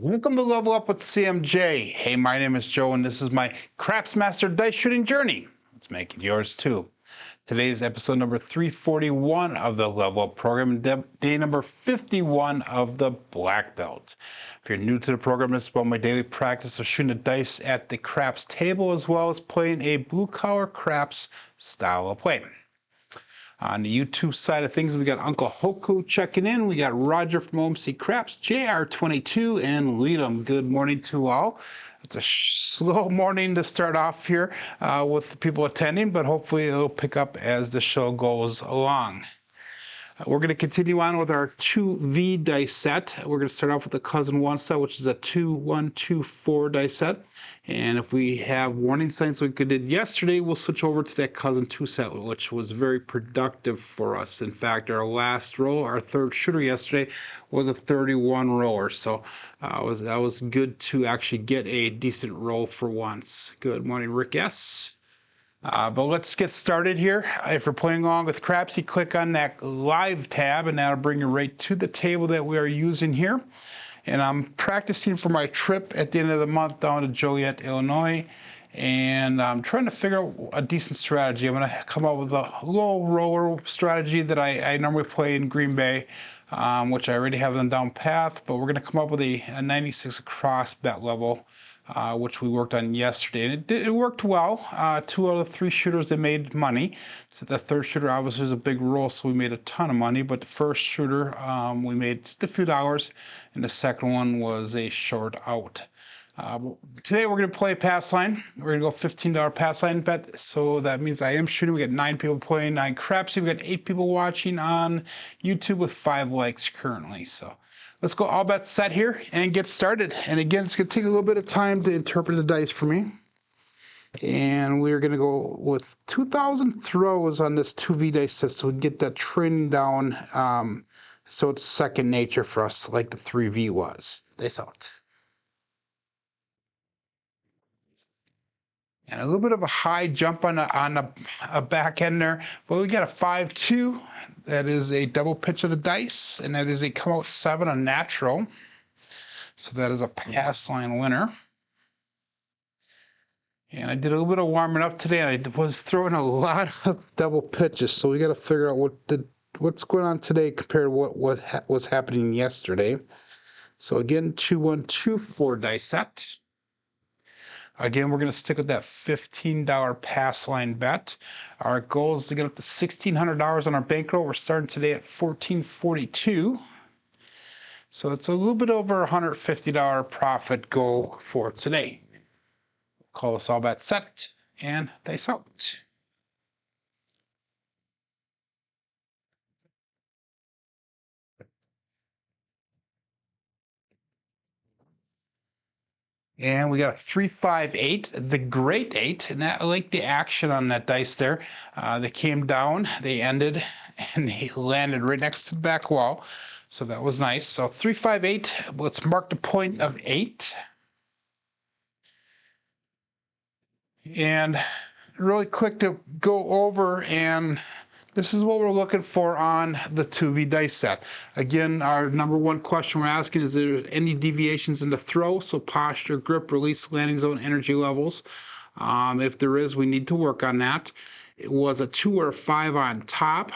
Welcome to Level Up with CMJ. Hey, my name is Joe, and this is my Craps Master dice shooting journey. Let's make it yours too. Today is episode number 341 of the Level Up program, day number 51 of the Black Belt. If you're new to the program, this is about my daily practice of shooting the dice at the craps table, as well as playing a blue-collar craps style of play. On the YouTube side of things, we got Uncle Hoku checking in. We got Roger from OMC Craps, JR22, and Leadham. Good morning to all. It's a slow morning to start off here with the people attending, but hopefully it'll pick up as the show goes along. We're going to continue on with our 2V dice set. We're going to start off with the Cousin 1 set, which is a 2-1-2-4 dice set. And if we have warning signs like we did yesterday, we'll switch over to that Cousin 2 set, which was very productive for us. In fact, our last roll, our third shooter yesterday, was a 31 roller. So that was good to actually get a decent roll for once. Good morning, Rick S. But let's get started here. If you're playing along with Crapsee, click on that live tab, and that'll bring you right to the table that we are using here. And I'm practicing for my trip at the end of the month down to Joliet, Illinois. And I'm trying to figure out a decent strategy. I'm going to come up with a low roller strategy that I normally play in Green Bay, which I already have them down path. But we're going to come up with a 96 across bet level, which we worked on yesterday. And it worked well. 2 out of 3 shooters that made money. So the third shooter obviously was a big roll, so we made a ton of money. But the first shooter, we made just a few dollars, and the second one was a short out. Today we're going to play pass line. We're going to go $15 pass line bet. So that means I am shooting. We got 9 people playing on Crapsee. We got 8 people watching on YouTube with 5 likes currently. So let's go all bets set here and get started. And again, it's going to take a little bit of time to interpret the dice for me. And we're going to go with 2,000 throws on this 2V dice set so we can get that training down so it's second nature for us like the 3V was. Dice out. And a little bit of a high jump on a back end there. But we got a 5-2. That is a double pitch of the dice. And that is a come out 7, a natural. So that is a pass line winner. And I did a little bit of warming up today, and I was throwing a lot of double pitches. So we got to figure out what's going on today compared to what was happening yesterday. So again, 2-1-2-4 dice set. Again, we're going to stick with that $15 pass line bet. Our goal is to get up to $1,600 on our bankroll. We're starting today at $1,442. So it's a little bit over $150 profit goal for today. Call this all bet set and dice out. And we got a 3-5-8, the great 8, and I like the action on that dice there. They came down, they ended, and they landed right next to the back wall. So that was nice. So 3-5-8, let's mark the point of 8. And really quick to go over, and this is what we're looking for on the 2V dice set. Again, our number one question we're asking is there any deviations in the throw? So posture, grip, release, landing zone, energy levels. If there is, we need to work on that. It was a 2 or a 5 on top.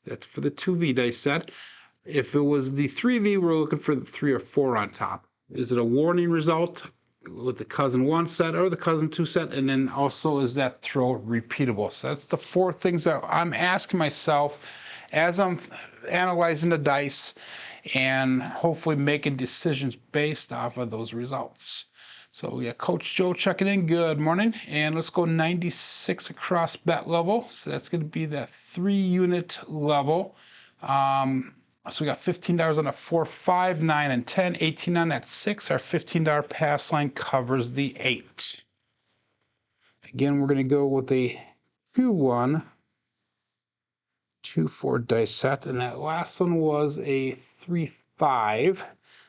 That's for the 2V dice set. If it was the 3V, we're looking for the 3 or 4 on top. Is it a warning result with the Cousin 1 set or the Cousin 2 set? And then also, is that throw repeatable? So that's the 4 things that I'm asking myself as I'm analyzing the dice and hopefully making decisions based off of those results. So we got Coach Joe checking in. Good morning. And let's go 96 across bet level. So that's going to be that 3-unit level. So we got $15 on a 4, 5, 9, and 10, 18 on that 6. Our $15 pass line covers the 8. Again, we're going to go with a 2-1-2-4 dice set, and that last one was a 3-5.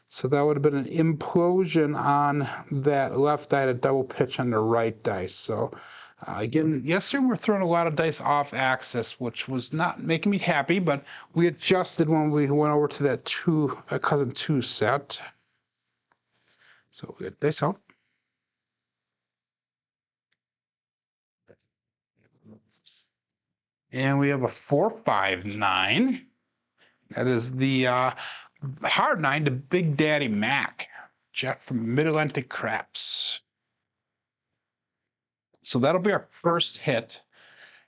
So that would have been an implosion on that left die to double pitch on the right dice. So again, yesterday we were throwing a lot of dice off axis, which was not making me happy, but we adjusted when we went over to that Cousin 2 set. So we get dice out. And we have a 4-5-9. That is the hard 9 to Big Daddy Mac. Jeff from Mid-Atlantic Craps. So that'll be our first hit.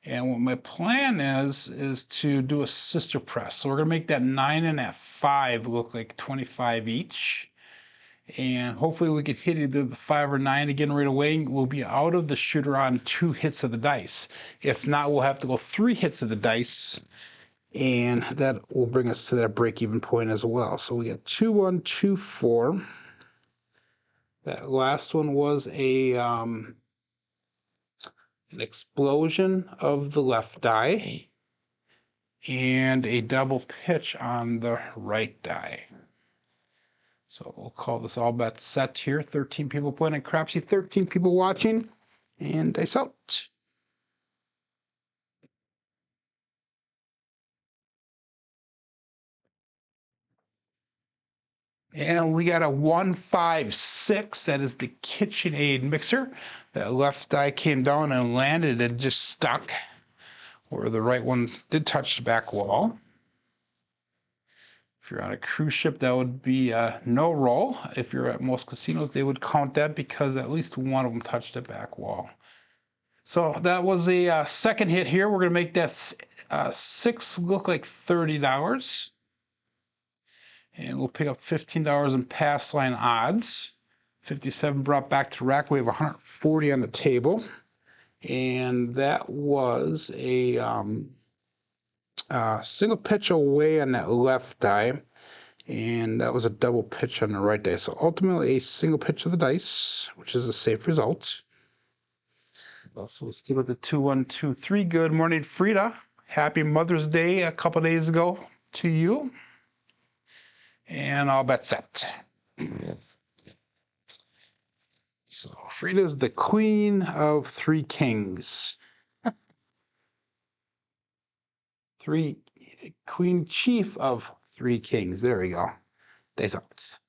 And what my plan is to do a sister press. So we're going to make that 9 and that 5 look like 25 each. And hopefully we can hit either the 5 or 9 again right away. We'll be out of the shooter on 2 hits of the dice. If not, we'll have to go 3 hits of the dice. And that will bring us to that break-even point as well. So we got 2, 1, 2, 4. That last one was an explosion of the left die and a double pitch on the right die. So we'll call this all bets set here. 13 people playing at Crapsee, 13 people watching, and dice out. And we got a 1-5-6. That is the KitchenAid mixer. That left die came down and landed and just stuck, where the right one did touch the back wall. If you're on a cruise ship, that would be no roll. If you're at most casinos, they would count that because at least one of them touched the back wall. So that was a second hit here. We're going to make that 6 look like $30. And we'll pick up $15 in pass line odds. 57 brought back to rack. We have 140 on the table. And that was a single pitch away on that left die, and that was a double pitch on the right die. So ultimately a single pitch of the dice, which is a safe result. So let's stick with the 2, 1, 2, 3. Good morning, Frida. Happy Mother's Day a couple days ago to you. And all bets set. So Frida's the queen of 3 kings. Queen chief of 3 kings. There we go. Dice out.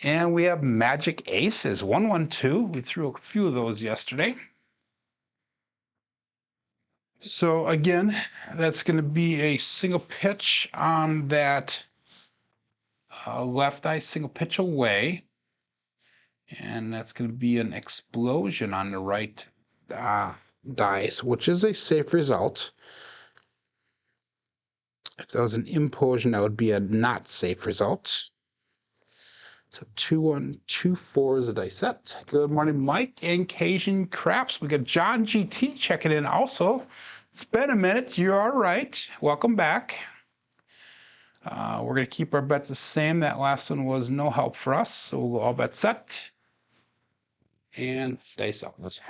And we have magic aces. 1, 1, 2. We threw a few of those yesterday. So again, that's going to be a single pitch on that left die, single pitch away. And that's going to be an explosion on the right dice, which is a safe result. If that was an implosion, that would be a not safe result. So 2, 1, 2, 4 is a dice set. Good morning, Mike and Cajun Craps. We got John GT checking in also. It's been a minute. You're all right. Welcome back. We're going to keep our bets the same. That last one was no help for us, so we'll go all bets set. And dice out.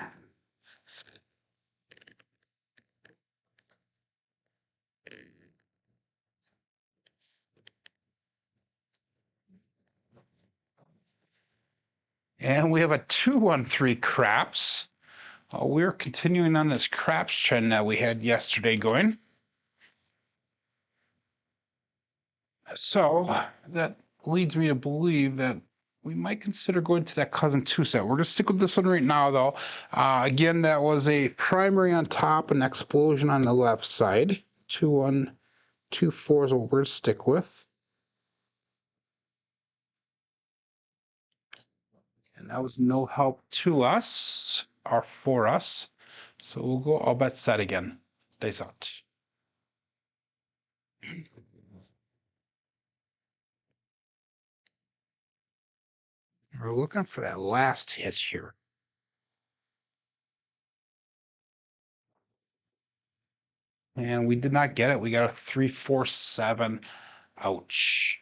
And we have a 2-1-3 craps. We're continuing on this craps trend that we had yesterday going. So that leads me to believe that we might consider going to that cousin 2 set. We're going to stick with this one right now, though. Again, that was a primary on top, an explosion on the left side. 2, 1, 2, 4 is what we're going to stick with. And that was no help to us, or for us. So we'll go all bets set again. Dice out. We're looking for that last hit here. And we did not get it. We got a 3, 4, 7. Ouch.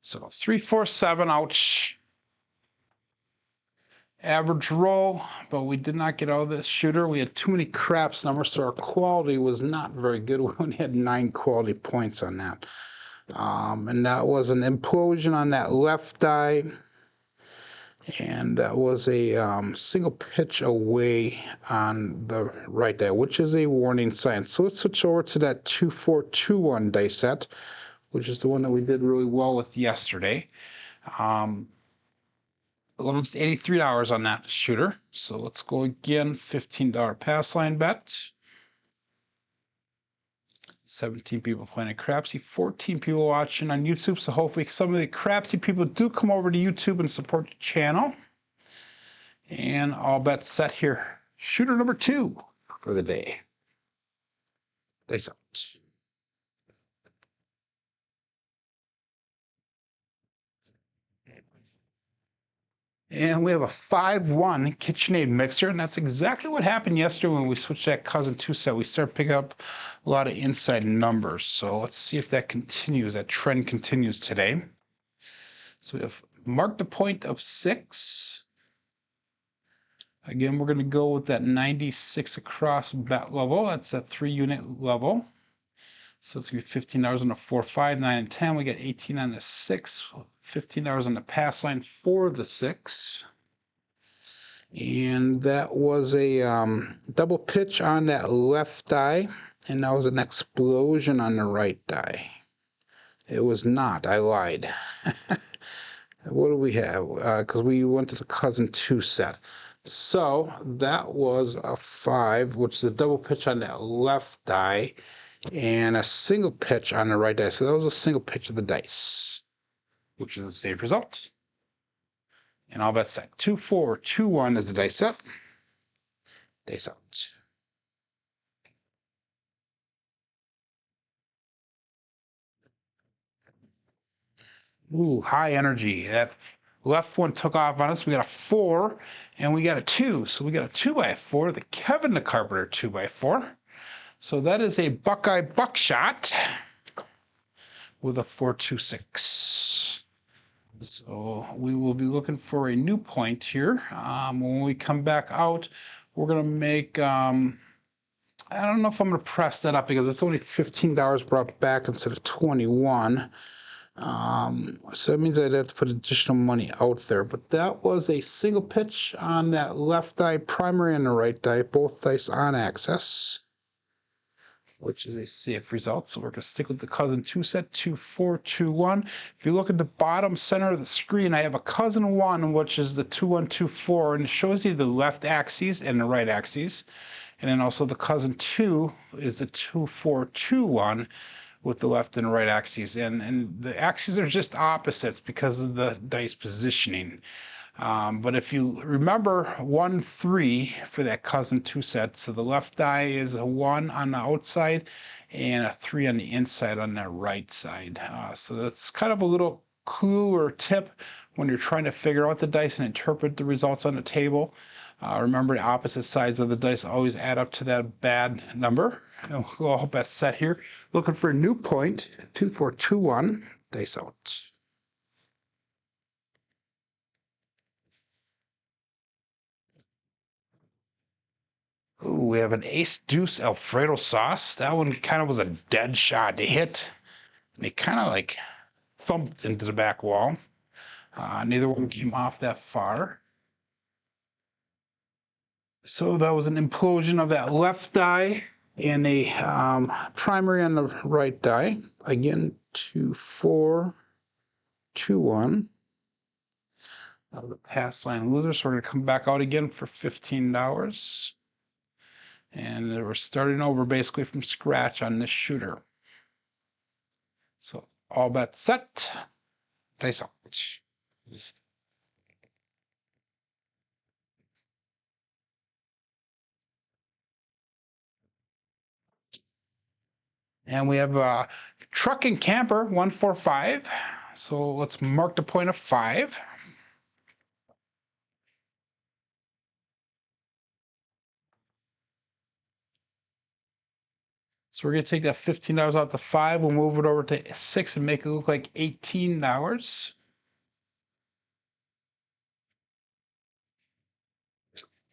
So 3, 4, 7. Ouch. Average roll, but we did not get out of this shooter. We had too many craps numbers, so our quality was not very good. We only had 9 quality points on that. And that was an implosion on that left die. And that was a single pitch away on the right die, which is a warning sign. So let's switch over to that 2-4-2-1 dice set, which is the one that we did really well with yesterday. Almost $83 on that shooter. So let's go again, $15 pass line bet. 17 people playing at Crapsee, 14 people watching on YouTube. So hopefully some of the Crapsee people do come over to YouTube and support the channel. And all bets set here. Shooter number 2 for the day. Dice out. And we have a 5-1 KitchenAid mixer, and that's exactly what happened yesterday when we switched that Cousin 2 set. We started picking up a lot of inside numbers. So let's see if that continues, that trend continues today. So we have marked a point of 6. Again, we're going to go with that 96 across bet level. That's that 3-unit level. So it's going to be $15 on the 4, 5, 9, and 10. We got 18 on the 6, $15 on the pass line for the 6. And that was a double pitch on that left die, and that was an explosion on the right die. It was not. I lied. What do we have? Because we went to the Cousin 2 set. So that was a 5, which is a double pitch on that left die, and a single pitch on the right die. So that was a single pitch of the dice, which is a safe result. And all bets set. 2-4-2-1 is the dice set. Dice out. Ooh, high energy. That left one took off on us. We got a 4 and we got a 2. So we got a 2x4, the Kevin the Carpenter 2x4. So that is a Buckeye buckshot with a 4-2-6. So we will be looking for a new point here. When we come back out, we're going to make, I don't know if I'm going to press that up because it's only $15 brought back instead of 21. So that means I'd have to put additional money out there. But that was a single pitch on that left die primary and the right die, both dice on access, which is a safe result. So we're going to stick with the Cousin 2 set, 2-4-2-1. If you look at the bottom center of the screen, I have a Cousin 1, which is the 2-1-2-4, and it shows you the left axis and the right axis. And then also the Cousin 2 is the 2-4-2-1 with the left and right axes. And the axes are just opposites because of the dice positioning. But if you remember 1-3 for that Cousin 2 set, so the left die is a 1 on the outside and a 3 on the inside on the right side. So that's kind of a little clue or tip when you're trying to figure out the dice and interpret the results on the table. Remember, the opposite sides of the dice always add up to that bad number. And we'll all bet set here. Looking for a new point, 2-4-2-1, dice out. Ooh, we have an Ace Deuce Alfredo sauce. That one kind of was a dead shot to hit. And it kind of like thumped into the back wall. Neither one came off that far. So that was an implosion of that left die and a primary on the right die. Again, 2-4-2-1. The pass line loser, so we're going to come back out again for $15. And we're starting over basically from scratch on this shooter. So all bets set, dice out. And we have Truck and Camper 145. So let's mark the point of 5. So we're going to take that $15 out the 5. We'll move it over to 6 and make it look like $18.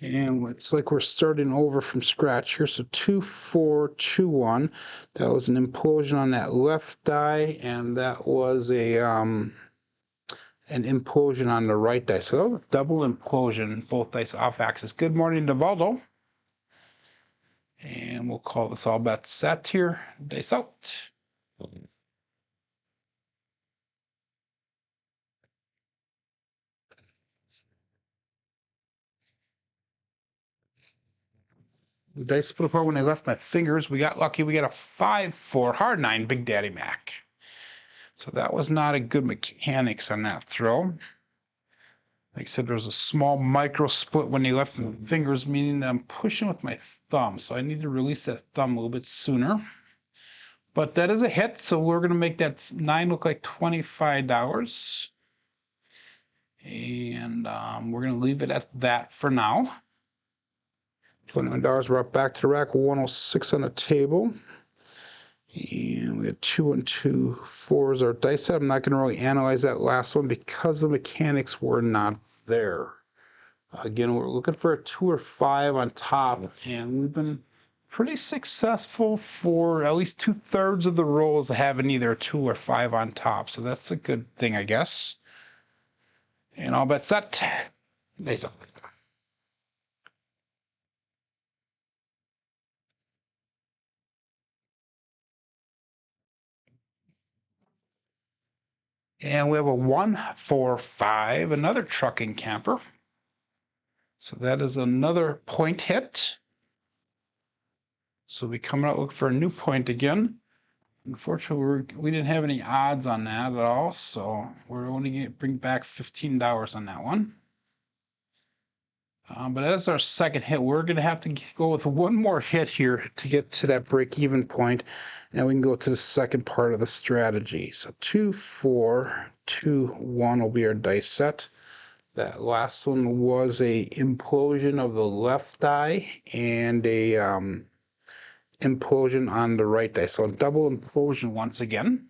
And it's like we're starting over from scratch here. So 2-4-2-1. That was an implosion on that left die, and that was a an implosion on the right dice. So double implosion, both dice off axis. Good morning, Navaldo. And we'll call this all bets set here. Dice out. The dice split apart when I left my fingers. We got lucky. We got a 5-4 hard 9 Big Daddy Mac. So that was not a good mechanics on that throw. Like I said, there was a small micro split when he left my fingers, meaning that I'm pushing with my thumb. So I need to release that thumb a little bit sooner. But that is a hit, so we're going to make that 9 look like $25. And we're going to leave it at that for now. $21, we're up back to the rack, 106 on the table. And we had 2 and 2 4s our dice set. I'm not going to really analyze that last one because the mechanics were not there. Again, we're looking for a 2 or 5 on top, and we've been pretty successful for at least 2/3 of the rolls having either a 2 or 5 on top. So that's a good thing, I guess. And all bets set. Dice up. And we have a 1-4-5, another trucking camper. So that is another point hit. So we come out looking for a new point again. Unfortunately, we didn't have any odds on that at all, so we're only going to bring back $15 on that one. But as our second hit, we're going to have to go with one more hit here to get to that break-even point, and we can go to the second part of the strategy. So 2, 4, 2, 1 will be our dice set. That last one was a implosion of the left die and a implosion on the right die. So double implosion once again.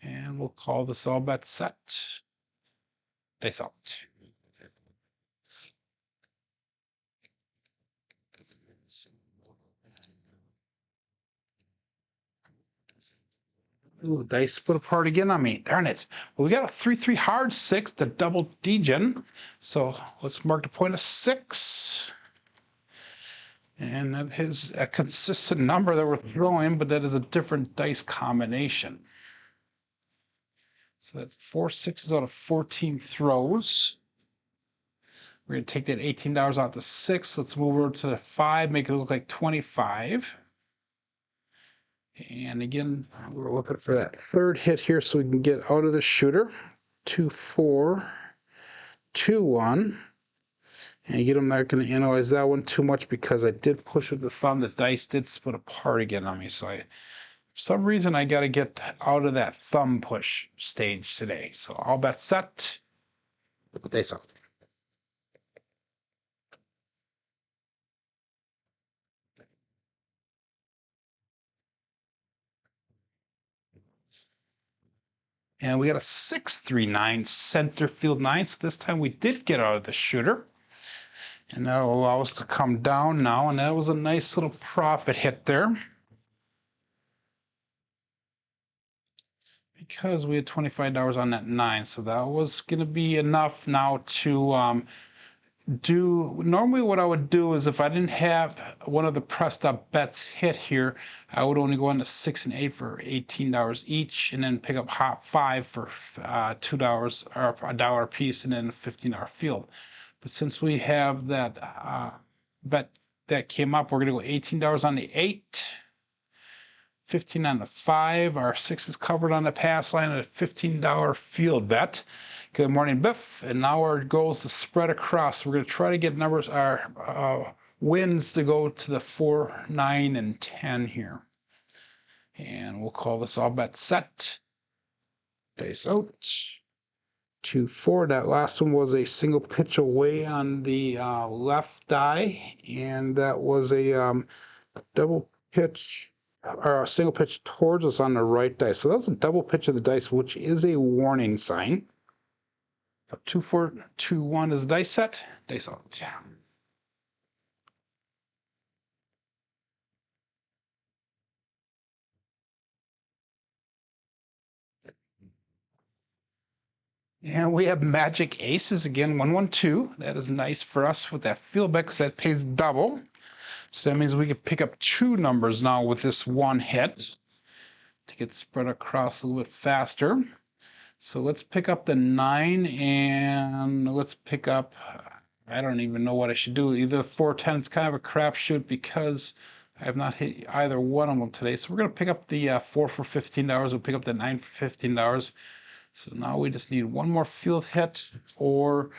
And we'll call this all bet set. Dice out. Ooh, dice split apart again on me. Darn it. Well, we got a 3-3 hard 6 to double degen. So let's mark the point of 6. And that is a consistent number that we're throwing, but that is a different dice combination. So that's 4 6s out of 14 throws. We're going to take that $18 out to 6. Let's move over to the 5, make it look like 25. And again, we're looking for that third hit here so we can get out of the shooter. 2, 4, 2, 1. And again, I'm not going to analyze that one too much because I did push with the thumb. The dice did split apart again on me. So for some reason, I got to get out of that thumb push stage today. So all bets set. Dice up. And we got a 6-3-9 center field 9. So this time we did get out of the shooter. And that will allow us to come down now. And that was a nice little profit hit there. Because we had $25 on that 9. So that was going to be enough now to normally what I would do is if I didn't have one of the pressed up bets hit here, I would only go on to 6 and 8 for $18 each, and then pick up hot 5 for $2 or $1 a piece, and then a $15 field. But since we have that bet that came up, we're going to go $18 on the 8, 15 on the 5. Our 6 is covered on the pass line at a $15 field bet. Good morning, Biff. And now our goal is to spread across. We're going to try to get numbers, our wins to go to the 4, 9, and 10 here. And we'll call this all bet set. Dice out. 2, 4. That last one was a single pitch away on the left die, and that was a double pitch or a single pitch towards us on the right die. So that was a double pitch of the dice, which is a warning sign. 2, 4, 2, 1 is the dice set. Dice out. And we have magic aces again, 112. That is nice for us with that field bet because that pays double. So that means we can pick up two numbers now with this one hit to get spread across a little bit faster. So let's pick up the 9 and let's pick up, I don't even know what I should do. Either 4, 10, it's kind of a crapshoot because I have not hit either one of them today. So we're going to pick up the 4 for $15. We'll pick up the 9 for $15. So now we just need one more field hit or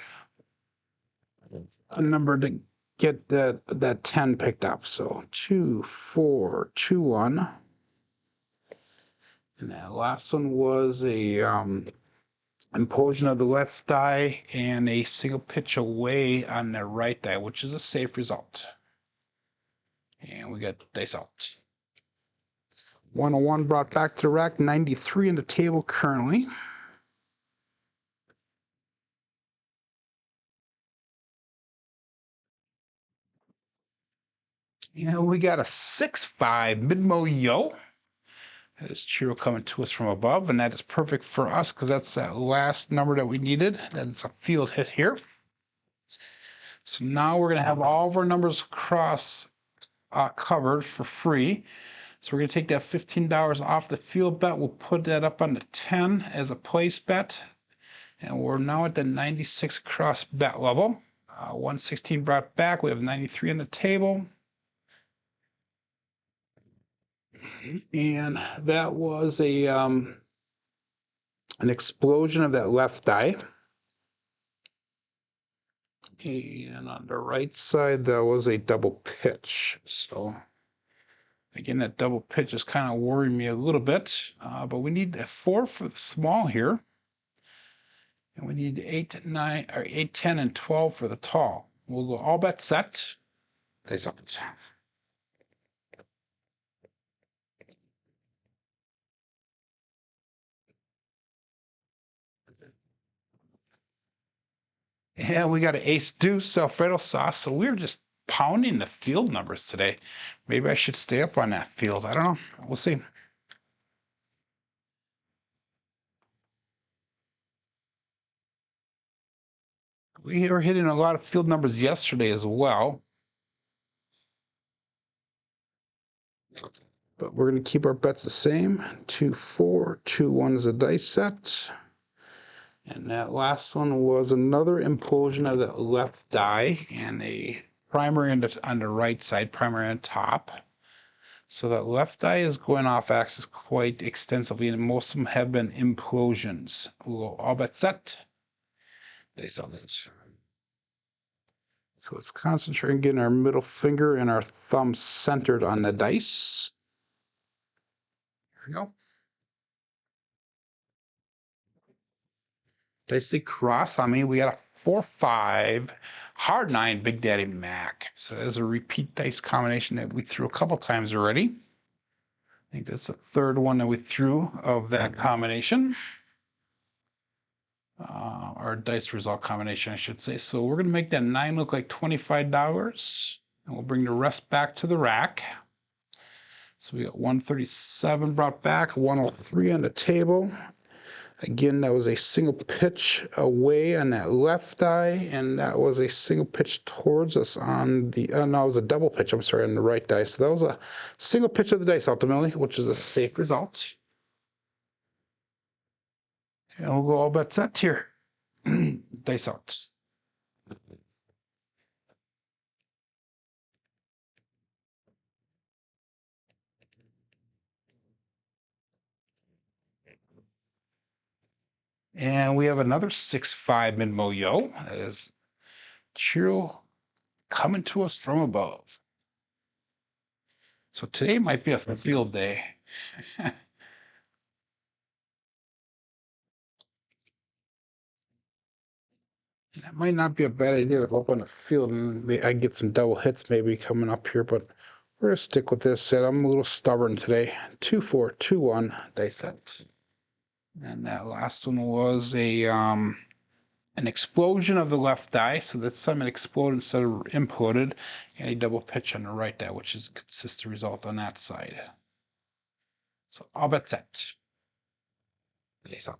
a number to get that 10 picked up. So 2, 4, 2, 1. And that last one was a implosion of the left die and a single pitch away on the right die, which is a safe result. And we got dice out. 101 brought back to the rack, 93 in the table currently. And we got a 6-5 mid-mo yo. That is Chiro coming to us from above, and that is perfect for us because that's that last number that we needed. That is a field hit here. So now we're going to have all of our numbers across covered for free. So we're going to take that $15 off the field bet. We'll put that up on the 10 as a place bet. And we're now at the 96 cross bet level. 116 brought back. We have 93 on the table. And that was a an explosion of that left die. And on the right side, that was a double pitch. So again, that double pitch is kind of worrying me a little bit. But we need a 4 for the small here. And we need 8, 9, or 8, 10, and 12 for the tall. We'll go all bet set. Dice out. And we got an ace deuce Alfredo sauce. So we're just pounding the field numbers today. Maybe I should stay up on that field. I don't know. We'll see. We were hitting a lot of field numbers yesterday as well. But we're going to keep our bets the same. 2, 4, 2, 1 is a dice set. And that last one was another implosion of the left die and a primary on the right side, primary on top. So that left die is going off axis quite extensively, and most of them have been implosions. We'll all bet set. Dice on it. So let's concentrate on getting our middle finger and our thumb centered on the dice. Here we go. Dice they cross on me. We got a 4, 5, hard 9, Big Daddy Mac. So there's a repeat dice combination that we threw a couple times already. I think that's the third one that we threw of that combination. Our dice result combination, I should say. So we're going to make that 9 look like $25. And we'll bring the rest back to the rack. So we got 137 brought back, 103 on the table. Again, that was a single pitch away on that left die, and that was a single pitch towards us on the, no, it was a double pitch, I'm sorry, on the right die. So that was a single pitch of the dice ultimately, which is a safe result. And we'll go all bet set here. Dice out. And we have another 6-5 mid-mo yo. That is Chiro coming to us from above. So today might be a field day. That might not be a bad idea to go up on the field and I get some double hits maybe coming up here, but we're going to stick with this set. I'm a little stubborn today. 2, 4, 2, 1 dice set. And that last one was a an explosion of the left die, so that some it exploded instead of imploded, and a double pitch on the right die, which is a consistent result on that side. So all bet set. Dice out.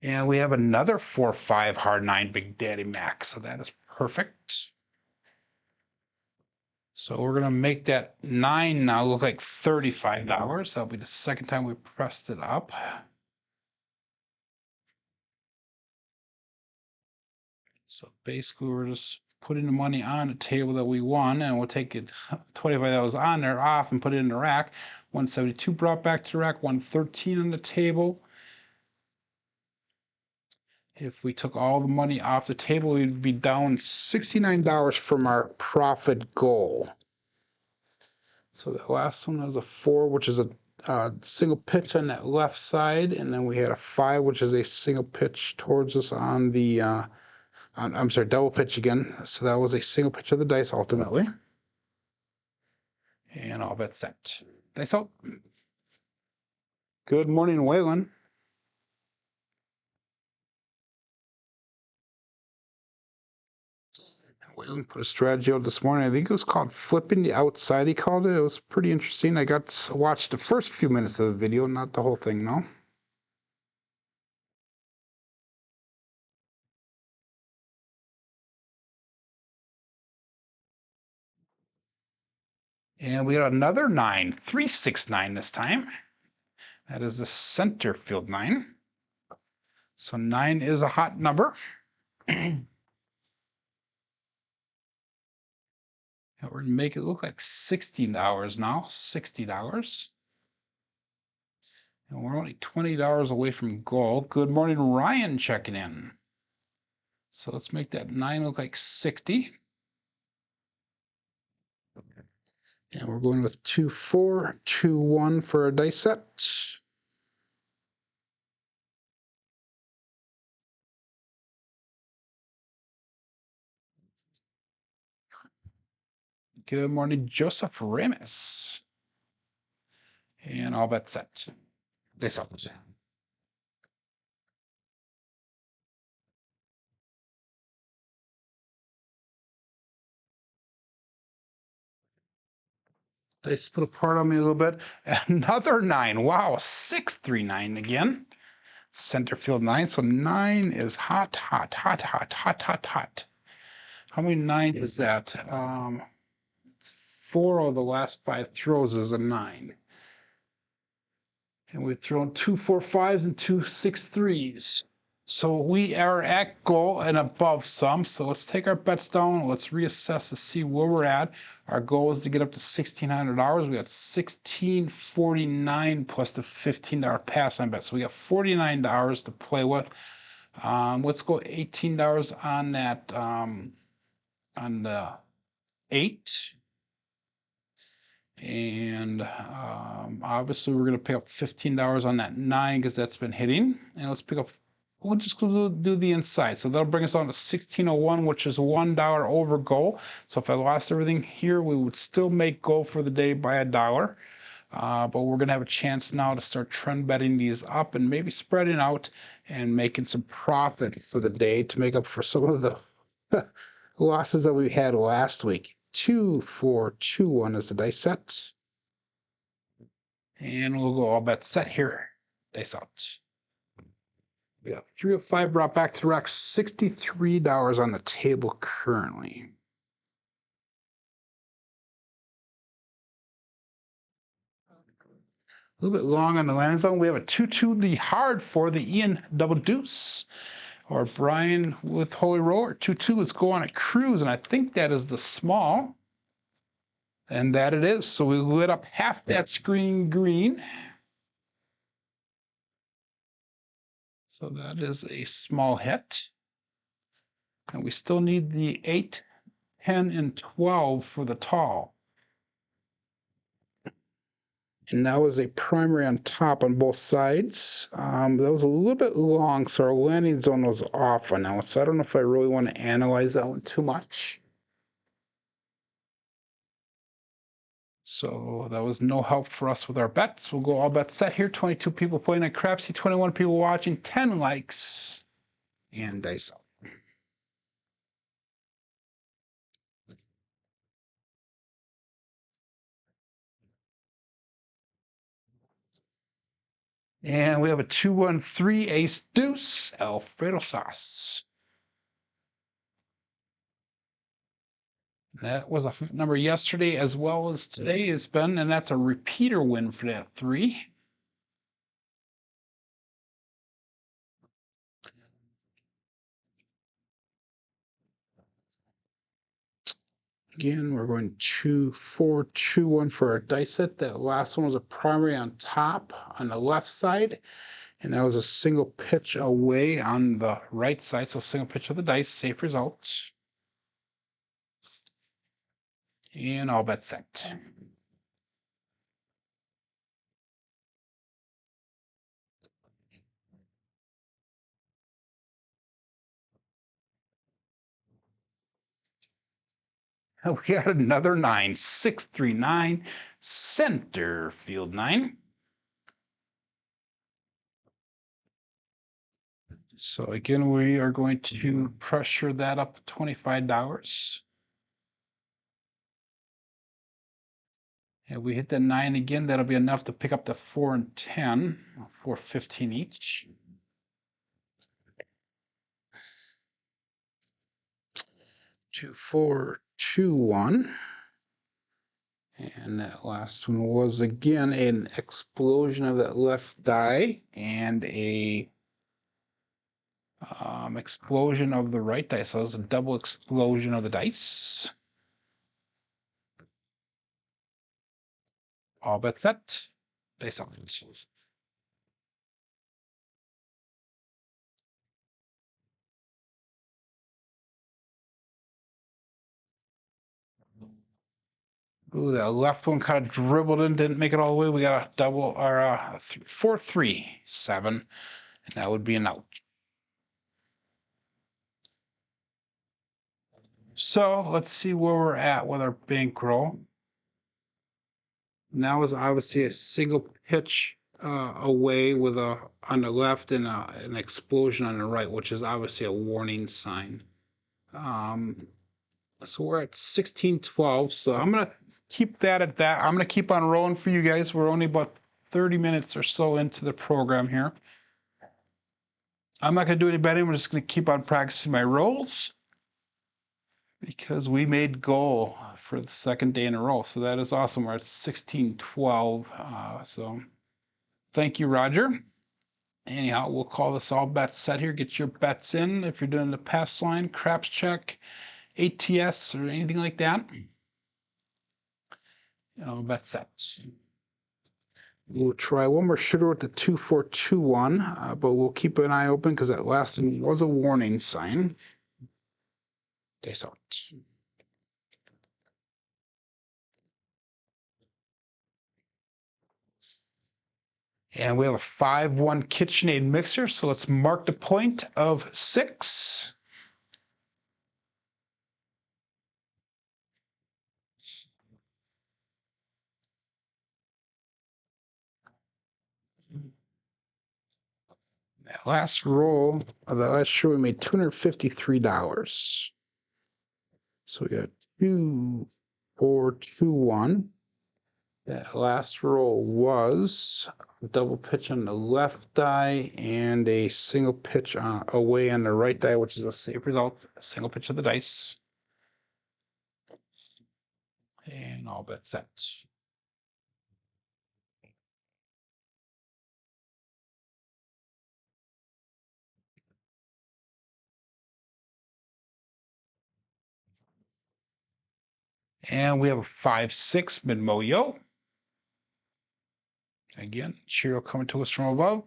And we have another 4-5 hard 9 Big Daddy Mac. So that is perfect. So we're going to make that 9 now look like $35. That'll be the second time we pressed it up. So basically we're just putting the money on the table that we won, and we'll take it 25 that was on there off and put it in the rack. 172 brought back to the rack, 113 on the table. If we took all the money off the table, we'd be down $69 from our profit goal. So the last one was a 4, which is a single pitch on that left side, and then we had a 5, which is a single pitch towards us on the, I'm sorry, double pitch again. So that was a single pitch of the dice ultimately. And all that's set. Dice out. Good morning, Waylon. Waylon put a strategy out this morning. I think it was called flipping the outside. He called it. It was pretty interesting. I got to watch the first few minutes of the video, not the whole thing, no. And we got another 9, 369 this time. That is the center field 9. So 9 is a hot number. And we're going to make it look like $60 now, $60. And we're only $20 away from goal. Good morning, Ryan, checking in. So let's make that 9 look like 60. And we're going with 2, 4, 2, 1 for a dice set. Good morning, Joseph Remus. And all bets set. Dice out. They split apart on me a little bit. Another 9. Wow, 639 again. Center field 9. So 9 is hot, hot, hot, hot, hot, hot, hot. How many 9 is that? It's 4 of the last 5 throws is a 9. And we've thrown 2 4-5s and 2 6-3s. So we are at goal and above some. So let's take our bets down. Let's reassess to see where we're at. Our goal is to get up to $1,600. We got $1,649 plus the $15 pass on bet. So we got $49 to play with. Let's go $18 on that, on the 8. And obviously we're going to pick up $15 on that 9 because that's been hitting. And let's pick up, we'll just do the inside. So that'll bring us on to 1601, which is $1 over goal. So if I lost everything here, we would still make goal for the day by $1. But we're going to have a chance now to start trend betting these up and maybe spreading out and making some profit for the day to make up for some of the losses that we had last week. 2, 4, 2, 1 is the dice set. And we'll go all bets set here. Dice out. We got 3 of 5 brought back to the rack. $63 on the table currently. A little bit long on the landing zone. We have a 2-2, the hard for the Ian double deuce. Or Brian with Holy Roller. 2-2, let's go on a cruise. And I think that is the small. And that it is. So we lit up half that screen green. So that is a small hit. And we still need the 8, 10, and 12 for the tall. And that was a primary on top on both sides. That was a little bit long, so our landing zone was off on that one. So I don't know if I really want to analyze that one too much. So that was no help for us with our bets. We'll go all bets set here. 22 people playing at Crapsee, 21 people watching, 10 likes, and dice out. And we have a 2-1-3 ace deuce Alfredo sauce. That was a number yesterday as well as today has been, and that's a repeater win for that 3. Again, we're going 2-4-2-1 for our dice set. That last one was a primary on top on the left side, and that was a single pitch away on the right side. So single pitch of the dice, safe results. And all bets set. We got another 9, 639, center field 9. So again, we are going to pressure that up to $25. If we hit the 9 again, that'll be enough to pick up the 4 and 10, 415 each. 2-4-2-1. And that last one was again an explosion of that left die and a explosion of the right dice. So it was a double explosion of the dice. All bets set. Dice out. Ooh, that left one kind of dribbled in, didn't make it all the way. We got a double or a 4-3-7, and that would be an out. So let's see where we're at with our bankroll. Now is obviously a single pitch away with a on the left and an explosion on the right, which is obviously a warning sign. So we're at 16-12. So I'm gonna keep that at that. I'm gonna keep on rolling for you guys. We're only about 30 minutes or so into the program here. I'm not gonna do any betting. We're just gonna keep on practicing my rolls because we made goal for the second day in a row. So that is awesome. We're at 16-12. So thank you, Roger. Anyhow, we'll call this all bets set here. Get your bets in if you're doing the pass line, craps check, ATS, or anything like that. Bet set. We'll try one more shooter with the 2-4-2-1, but we'll keep an eye open because that last one was a warning sign. Dice out. And we have a 5-1 KitchenAid mixer, so let's mark the point of 6. That last roll of the last show, we made $253. So we got 2-4-2-1. That last roll was a double pitch on the left die and a single pitch away on the right die, which is a safe result. A single pitch of the dice. And all bets set. And we have a 5-6 mid-mo-yo. Again, Cheerio coming to us from above.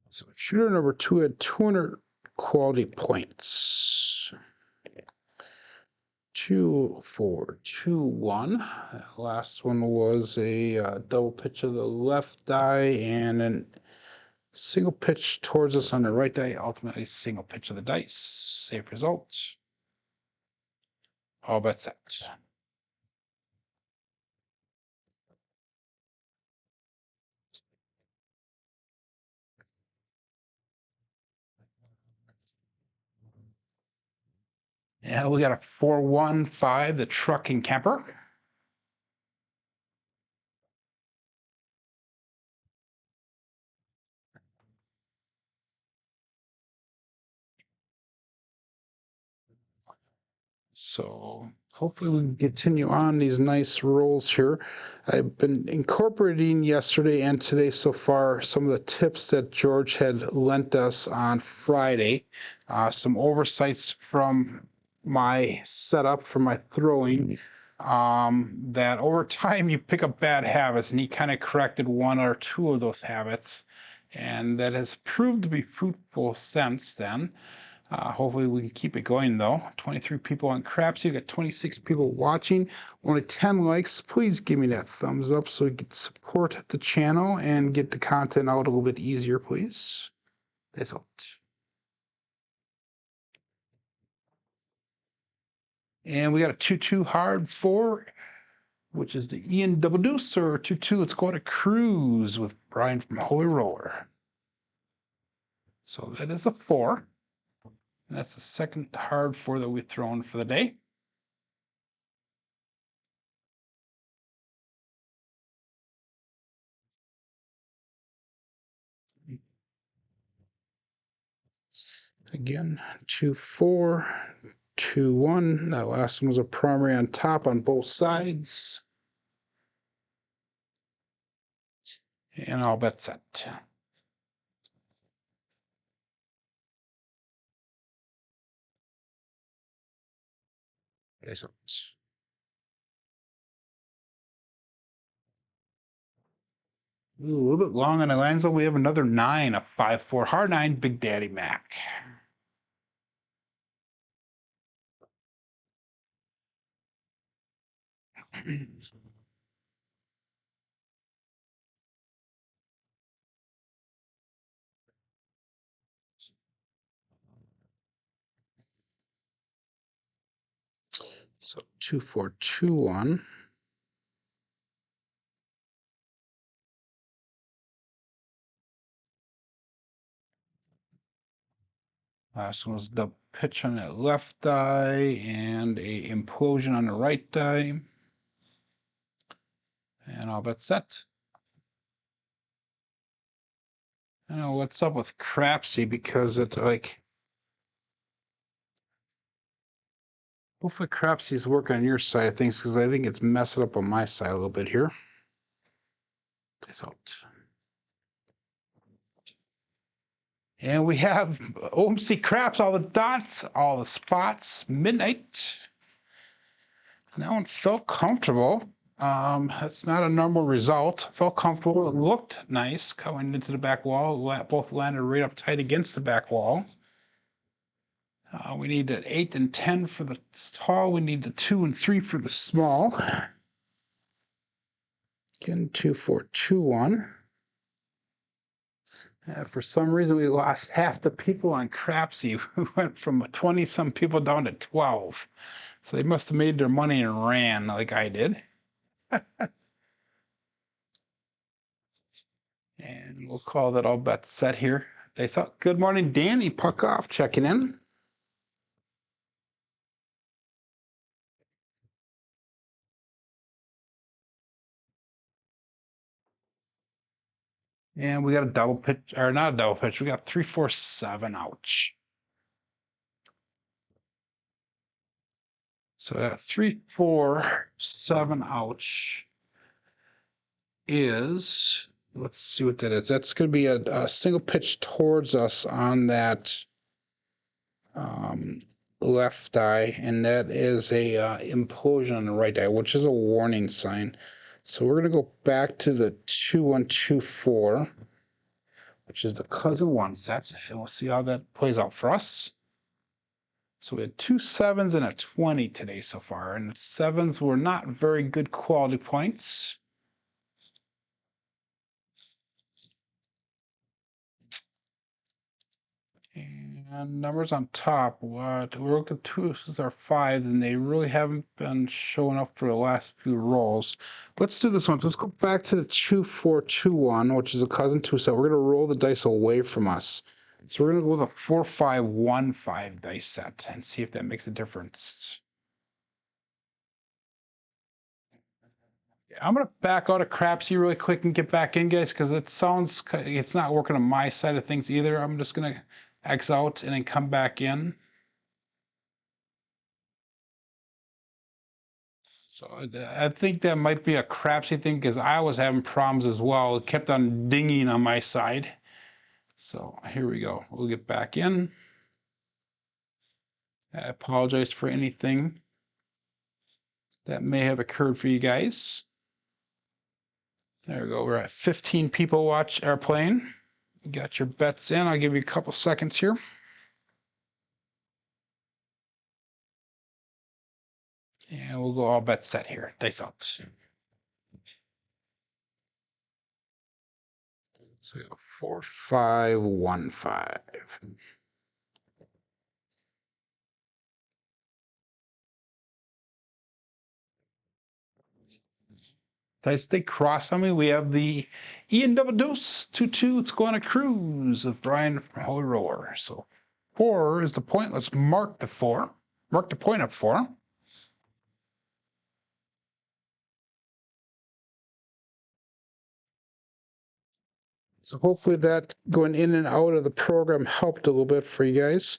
So shooter number 2 had 200 quality points. 2-4-2-1. That last one was a double pitch of the left die and a single pitch towards us on the right die. Ultimately, single pitch of the dice. Safe result. All bets set. Yeah, we got a 415, the truck and camper. So hopefully we can continue on these nice rolls here. I've been incorporating yesterday and today so far some of the tips that George had lent us on Friday, some oversights from my setup for my throwing, that over time you pick up bad habits, and he kind of corrected one or two of those habits, and that has proved to be fruitful since then. Hopefully we can keep it going though. 23 people on Crapsee. We got 26 people watching. Only 10 likes. Please give me that thumbs up so we can support the channel and get the content out a little bit easier, please. That's all. And we got a 2-2 hard 4, which is the Ian Double Deuce, or 2-2. Let's go to Cruise with Brian from Holy Roller. So that is a 4. That's the second hard 4 that we've thrown for the day. Again, 2-4, 2-1. That last one was a primary on top on both sides. And all bet set. Excellent. Ooh, a little bit long on the lines, though. We have another 9, a 5-4 hard 9, Big Daddy Mac. So 2-4-2-1. Last one was the pitch on that left eye and a implosion on the right eye. And all bet set. I don't know what's up with Crapsee, because it's like, hopefully Crapsee's working on your side of things, because I think it's messing up on my side a little bit here. Plays out. And we have OMC Craps, all the dots, all the spots, midnight. And that one felt comfortable. That's not a normal result. Felt comfortable. It looked nice coming into the back wall. Both landed right up tight against the back wall. We need an 8 and 10 for the tall. We need the 2 and 3 for the small. Again, 2-4-2-1. For some reason, we lost half the people on Crapsee. We went from 20-some people down to 12. So they must have made their money and ran like I did. And we'll call that all bets set here. Good morning, Danny Puckoff checking in. And we got a double pitch, or not a double pitch. We got 3-4-7. Ouch. So that 3-4-7 ouch is, let's see what that is. That's going to be a single pitch towards us on that left eye, and that is a implosion on the right eye, which is a warning sign. So we're going to go back to the 2-1-2-4, which is the cousin 1 set, and we'll see how that plays out for us. So we had 2 7s and a 20 today so far, and 7s were not very good quality points. And numbers on top, we're looking at 2s or 5s, and they really haven't been showing up for the last few rolls. Let's do this one. So let's go back to the 2-4-2-1, which is a cousin 2 set. We're going to roll the dice away from us. So we're going to go with a 4-5-1-5 dice set and see if that makes a difference. I'm going to back out of Crapsee really quick and get back in, guys, because it sounds it's not working on my side of things either. I'm just going to X out and then come back in. So I think that might be a Crapsee thing because I was having problems as well. It kept on dinging on my side. So here we go. We'll get back in. I apologize for anything that may have occurred for you guys. There we go. We're at 15 people watch are playing. You got your bets in. I'll give you a couple seconds here. And we'll go all bets set here. Dice out. So we have 4-5-1-5. Dice stay cross on me. We have the Ian Double Deuce 2-2. Let's go on a cruise with Brian from Holy Roller. So 4 is the point. Let's mark the 4. Mark the point of 4. So hopefully that going in and out of the program helped a little bit for you guys.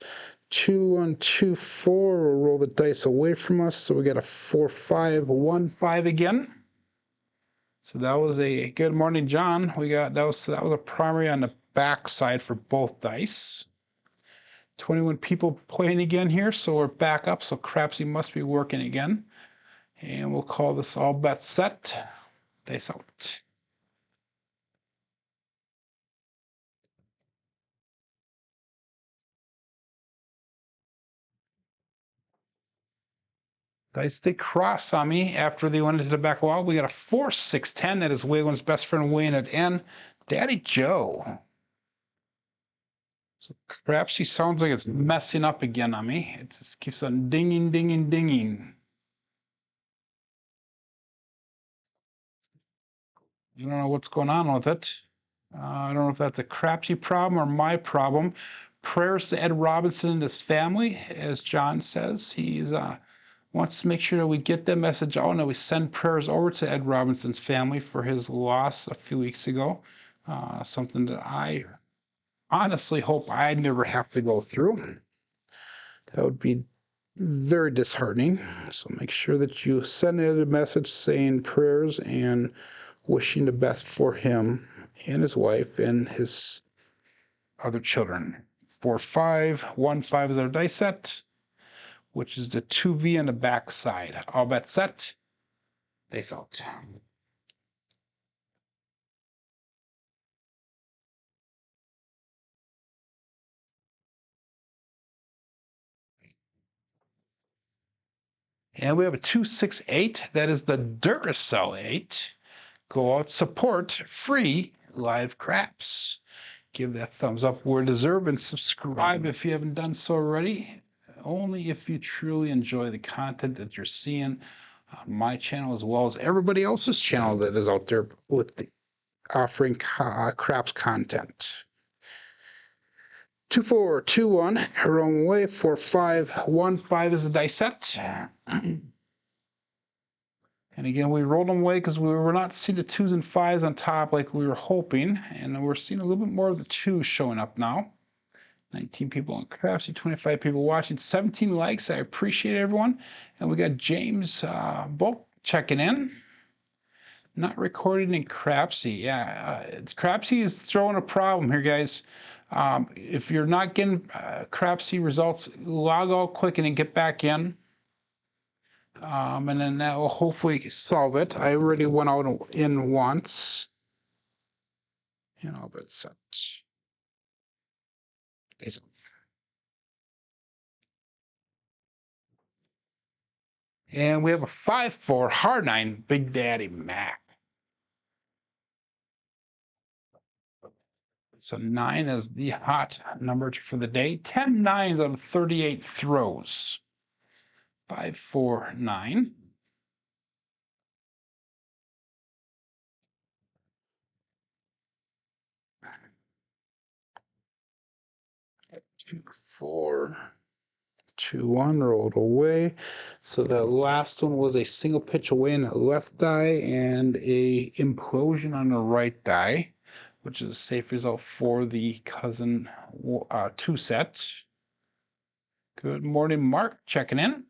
2-1-2-4. We'll roll the dice away from us. So we got a 4-5-1-5 again. So that was a good morning, John. We got that was a primary on the back side for both dice. 21 people playing again here, so we're back up. So Crapsee must be working again. And we'll call this all bets set. Dice out. Dice stay cross on me after they went into the back wall. We got a 4-6-10. That is Wayland's best friend weighing it in. Daddy Joe. So perhaps he sounds like it's messing up again on me. It just keeps on dinging, dinging, dinging. I don't know what's going on with it. I don't know if that's a Crapsee problem or my problem. Prayers to Ed Robinson and his family, as John says. He's wants to make sure that we get that message out and that we send prayers over to Ed Robinson's family for his loss a few weeks ago. Something that I honestly hope I never have to go through. That would be very disheartening. So make sure that you send Ed a message saying prayers and wishing the best for him and his wife and his other children. 4-5-1-5 is our dice set, which is the 2V on the back side. All bets set. Dice out. And we have a 2-6-8. That is the Duracell 8. Go out, support free live craps. Give that thumbs up where deserved and subscribe if you haven't done so already. Only if you truly enjoy the content that you're seeing on my channel as well as everybody else's channel that is out there with the offering craps content. 2-4-2-1, wrong way. 4-5-1-5 is the dice set. And again, we rolled them away because we were not seeing the 2s and 5s on top like we were hoping. And we're seeing a little bit more of the 2s showing up now. 19 people on Crapsee, 25 people watching, 17 likes. I appreciate everyone. And we got James Bolt checking in. Not recorded in Crapsee. Yeah, Crapsee is throwing a problem here, guys. If you're not getting Crapsee results, log out quick and then get back in. And then that will hopefully solve it. I already went out in once. And all but set. And we have a 5-4 hard 9 Big Daddy Mac. So 9 is the hot number for the day. 10 nines on 38 throws. 5-4-9. 2, 4, 2, 1, rolled away. So the last one was a single pitch away in the left die and a implosion on the right die, which is a safe result for the cousin 2 set. Good morning, Mark, checking in.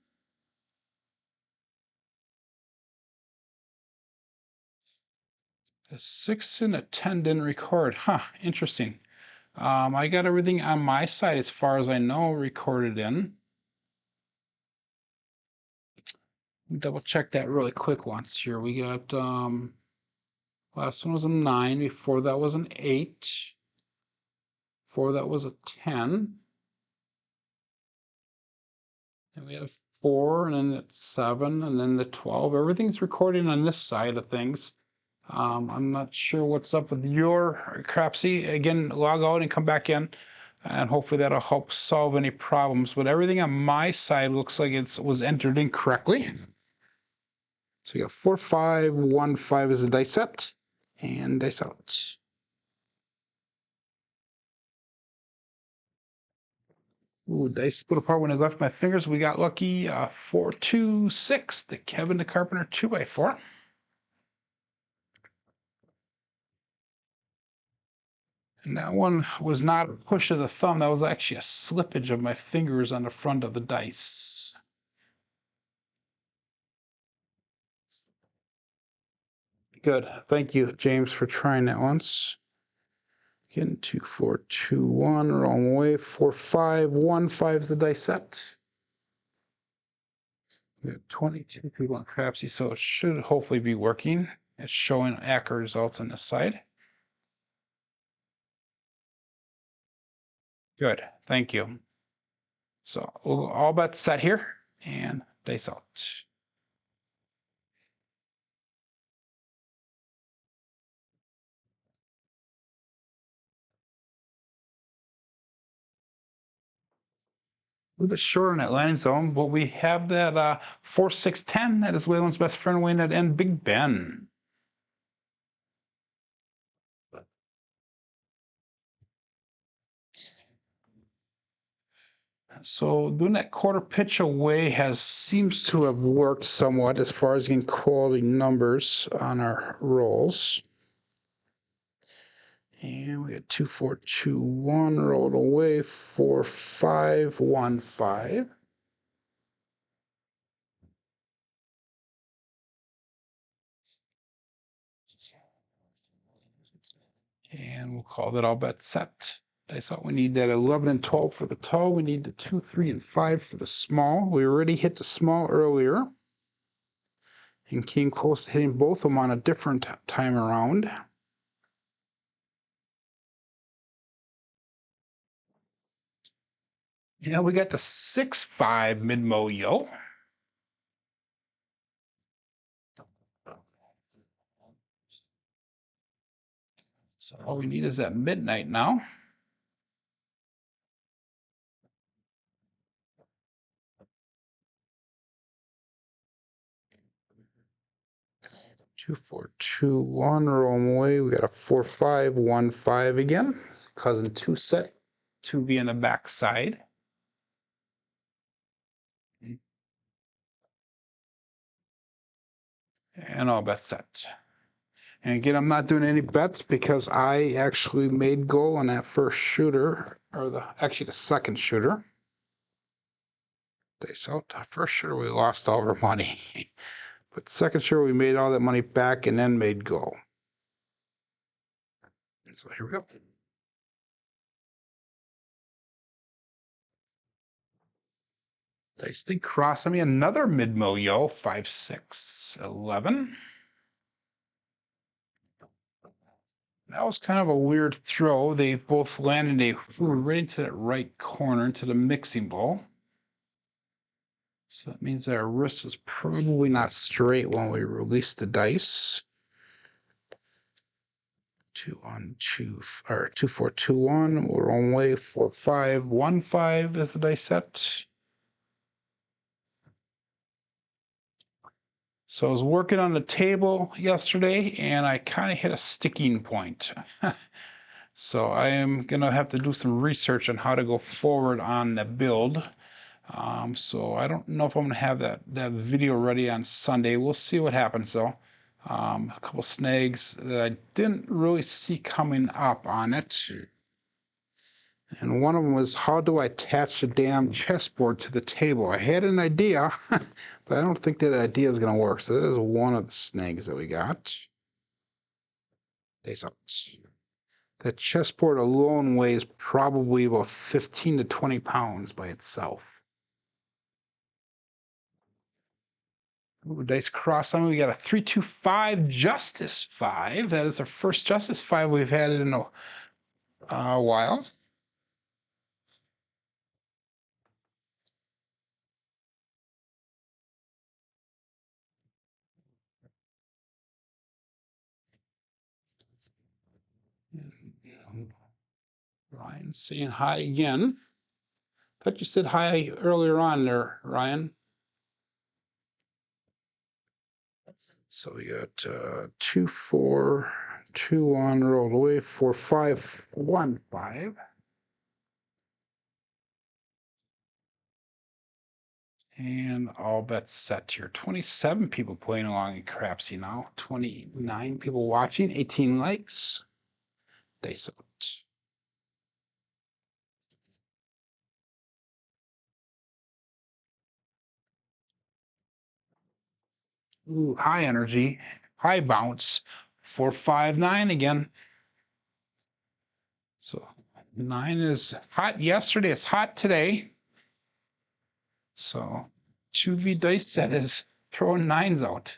A 6 and a 10 didn't record. Huh, interesting. I got everything on my side as far as I know recorded in. Double check that really quick once here. We got last one was a 9, before that was an 8, before that was a 10, and we had a 4, and then it's 7, and then the 12. Everything's recording on this side of things. I'm not sure what's up with your Crapsee. Again, log out and come back in, and hopefully that'll help solve any problems. But everything on my side looks like it was entered in correctly. So we got 4, 5, 1, 5 is the dice set, and dice out. Ooh, dice split apart when I left my fingers. We got lucky. 4, 2, 6. The Kevin the Carpenter 2x4. And that one was not a push of the thumb. That was actually a slippage of my fingers on the front of the dice. Good. Thank you, James, for trying that once. Again, 2, 4, 2, 1. Wrong way. 4, 5, 1, 5 is the dice set. We have 22 people on Crapsee, so it should hopefully be working. It's showing accurate results on this side. Good. Thank you. So all bets set here, and dice out. A little bit short on that landing zone, but we have that 4, 6, 10. That is Waylon's best friend Wayne at end, Big Ben. So doing that quarter pitch away seems to have worked somewhat as far as getting quality numbers on our rolls. And we got 2, 4, 2, 1 rolled away, 4, 5, 1, 5. And we'll call that all bets set. I thought we need that 11 and 12 for the tall. We need the 2, 3, and 5 for the small. We already hit the small earlier and came close to hitting both of them on a different time around. Yeah, we got the 6, 5 mid-mo-yo. So all we need is that midnight now. Two, 4, 2, 1, roll away. We got a 4, 5, 1, 5 again. Cousin 2 set, 2 be on the back side. And all bets set. And again, I'm not doing any bets because I actually made goal on that first shooter, or actually the second shooter. So the first shooter we lost all our money, but the second shooter we made all that money back and then made goal. So here we go. Dice think cross on me another mid-mo-yo, 5, 6, 11. That was kind of a weird throw. They both landed. They flew right into that right corner, into the mixing bowl. So that means that our wrist was probably not straight when we released the dice. 2, 1, 2, or 2, 4, 2, 1. We're on way 4, 5, 1, 5 is the dice set. So I was working on the table yesterday, and I kind of hit a sticking point. So I am gonna have to do some research on how to go forward on the build. So I don't know if I'm gonna have that video ready on Sunday. We'll see what happens though. A couple snags that I didn't really see coming up on it. And one of them was, how do I attach the damn chessboard to the table? I had an idea, but I don't think that idea is gonna work. So that is one of the snags that we got. Days out. That chessboard alone weighs probably about 15 to 20 pounds by itself. Ooh, dice cross on. We got a 3-2-5 Justice 5. That is our first Justice 5 we've had in a while. Ryan saying hi again. Thought you said hi earlier on there, Ryan. So we got 2, 4, 2, 1 rolled away, 4, 5, 1, 5. And all bets set here. 27 people playing along in Crapsee now. 29 people watching, 18 likes. Dice out. Ooh, high energy, high bounce. 4, 5, 9 again. So 9 is hot yesterday. It's hot today. So 2V dice set is throwing 9s out.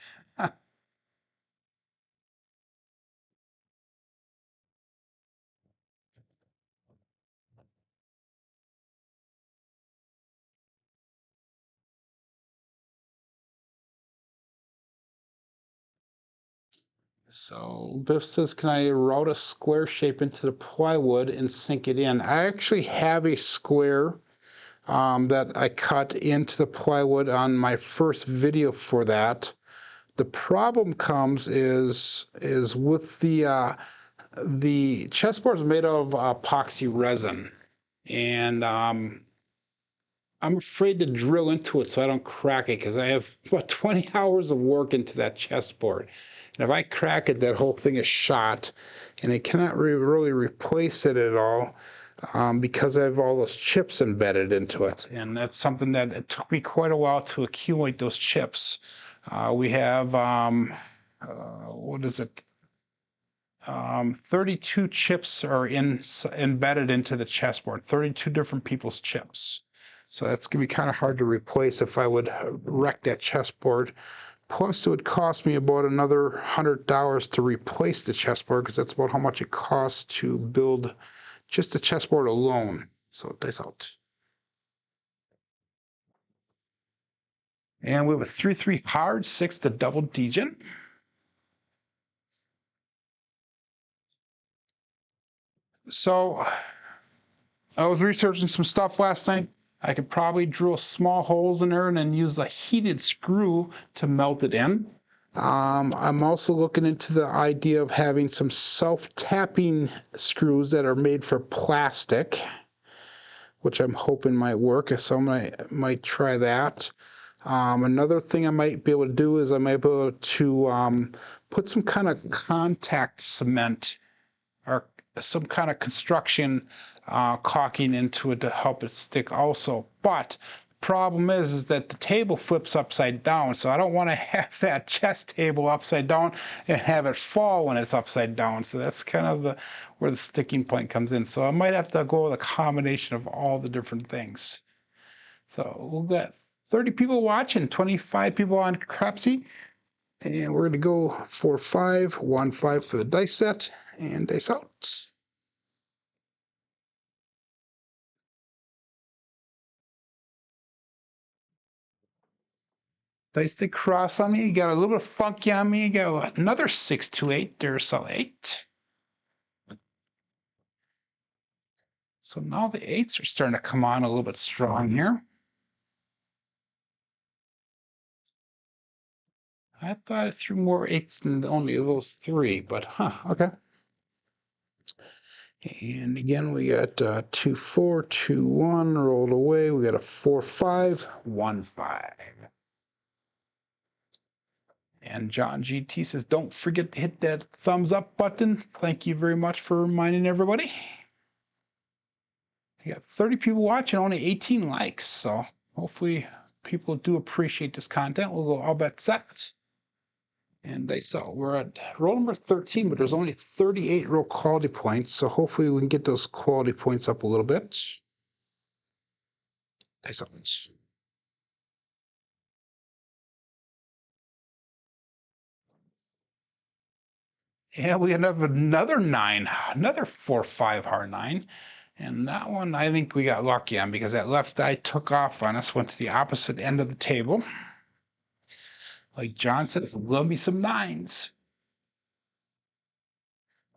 So Biff says, can I route a square shape into the plywood and sink it in? I actually have a square that I cut into the plywood on my first video for that. The problem comes is with the chessboard is made of epoxy resin, and I'm afraid to drill into it so I don't crack it because I have about 20 hours of work into that chessboard. And if I crack it, that whole thing is shot, and I cannot really replace it at all because I have all those chips embedded into it. And that's something that it took me quite a while to accumulate those chips. We have, what is it? 32 chips are embedded into the chessboard, 32 different people's chips. So that's going to be kind of hard to replace if I would wreck that chessboard. Plus, it would cost me about another $100 to replace the chessboard because that's about how much it costs to build just the chessboard alone. So dice out. And we have a 3-3 hard, 6 the double degen. So I was researching some stuff last night. I could probably drill small holes in there and then use a heated screw to melt it in. I'm also looking into the idea of having some self-tapping screws that are made for plastic, which I'm hoping might work. So I might try that. Another thing I might be able to do is I might be able to put some kind of contact cement or some kind of construction caulking into it to help it stick also. But the problem is that the table flips upside down, so I don't want to have that chess table upside down and have it fall when it's upside down. So that's kind of where the sticking point comes in. So I might have to go with a combination of all the different things. So we've got 30 people watching, 25 people on Crapsee. And we're going to go 4, 5, 1, 5 for the dice set, and dice out. Dice to cross on me. You got a little bit of funky on me. You got another 6, 2, 8. Duracell 8. So now the 8s are starting to come on a little bit strong here. I thought I threw more 8s than only those 3, but okay. And again, we got 2, 4, 2, 1 rolled away. We got a 4, 5, 1, 5. And John GT says, don't forget to hit that thumbs up button. Thank you very much for reminding everybody. We got 30 people watching, only 18 likes. So hopefully people do appreciate this content. We'll go all bets set. And they saw we're at roll number 13, but there's only 38 roll quality points. So hopefully we can get those quality points up a little bit. Excellent. Yeah, we have another 9, another 4, 5 hard 9. And that one I think we got lucky on because that left die took off on us, went to the opposite end of the table. Like John said, it's going to be some 9s.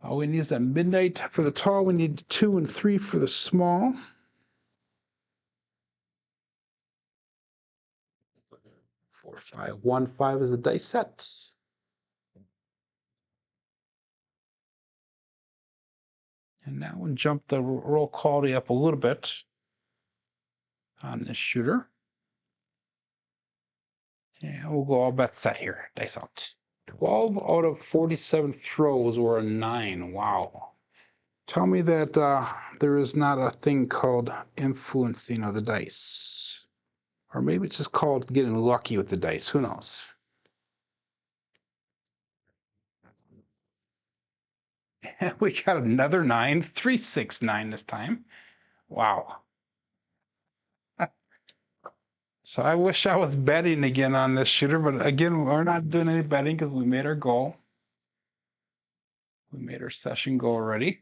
All we need is that midnight for the tall. We need 2 and 3 for the small. 4, 5, 1, 5 is the dice set. And that one jumped the roll quality up a little bit on this shooter. And we'll go all bets set here. Dice out. 12 out of 47 throws were a 9. Wow. Tell me that there is not a thing called influencing of the dice. Or maybe it's just called getting lucky with the dice. Who knows? And we got another 9, 3, 6, 9 this time. Wow. So I wish I was betting again on this shooter, but again, we're not doing any betting because we made our goal. We made our session goal already.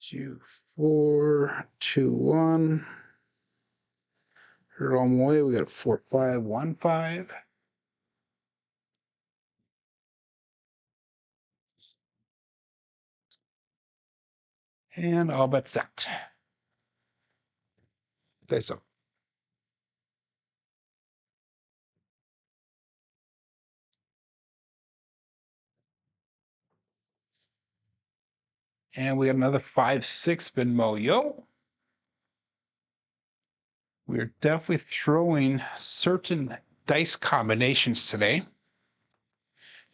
2, 4, 2, 1. Here on the way, we got 4, 5, 1, 5. And all but set. Dice up. And we got another 5, 6 spin mo-yo. We're definitely throwing certain dice combinations today.